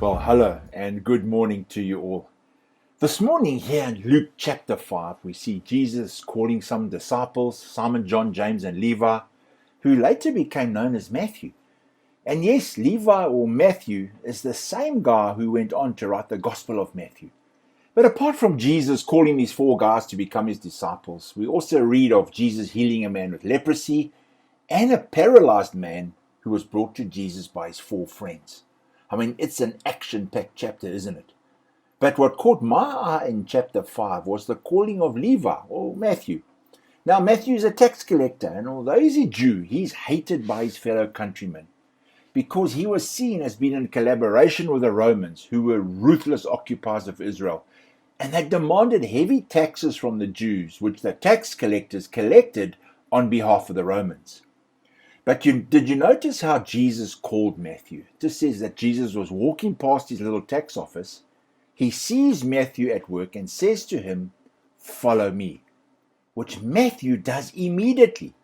Well, hello and good morning to you all. This morning here in Luke chapter 5, we see Jesus calling some disciples, Simon, John, James and Levi, who later became known as Matthew. And yes, Levi or Matthew is the same guy who went on to write the Gospel of Matthew. But apart from Jesus calling these four guys to become his disciples, we also read of Jesus healing a man with leprosy and a paralyzed man who was brought to Jesus by his four friends. I mean, it's an action-packed chapter, isn't it? But what caught my eye in chapter 5 was the calling of Levi, or Matthew. Now, Matthew is a tax collector, and although he's a Jew, he's hated by his fellow countrymen because he was seen as being in collaboration with the Romans, who were ruthless occupiers of Israel. And they demanded heavy taxes from the Jews, which the tax collectors collected on behalf of the Romans. But did you notice how Jesus called Matthew? It just says that Jesus was walking past his little tax office. He sees Matthew at work and says to him, "Follow me," which Matthew does immediately.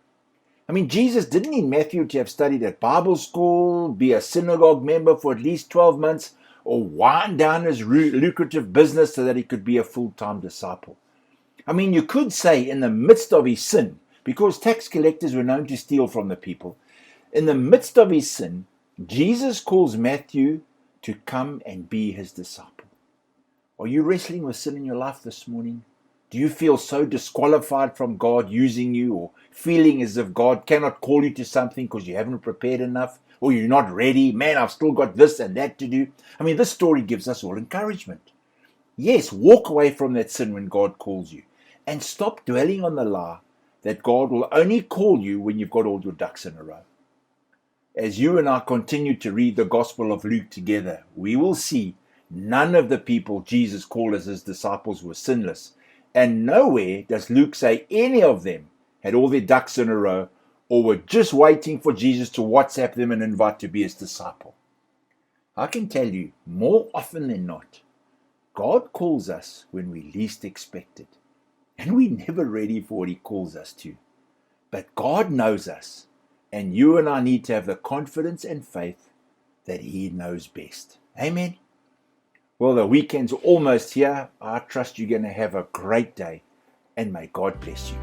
I mean, Jesus didn't need Matthew to have studied at Bible school, be a synagogue member for at least 12 months, or wind down his lucrative business so that he could be a full-time disciple. I mean, you could say in the midst of his sin, because tax collectors were known to steal from the people, in the midst of his sin, Jesus calls Matthew to come and be his disciple. Are you wrestling with sin in your life this morning? Do you feel so disqualified from God using you, or feeling as if God cannot call you to something because you haven't prepared enough, or you're not ready? Man, I've still got this and that to do. I mean, this story gives us all encouragement. Yes, walk away from that sin when God calls you, and stop dwelling on the lie that God will only call you when you've got all your ducks in a row. As you and I continue to read the Gospel of Luke together, we will see none of the people Jesus called as his disciples were sinless, and nowhere does Luke say any of them had all their ducks in a row or were just waiting for Jesus to WhatsApp them and invite to be his disciple. I can tell you, more often than not, God calls us when we least expect it. And we're never ready for what he calls us to. But God knows us, and you and I need to have the confidence and faith that he knows best. Amen. Well, the weekend's almost here. I trust you're going to have a great day, and may God bless you.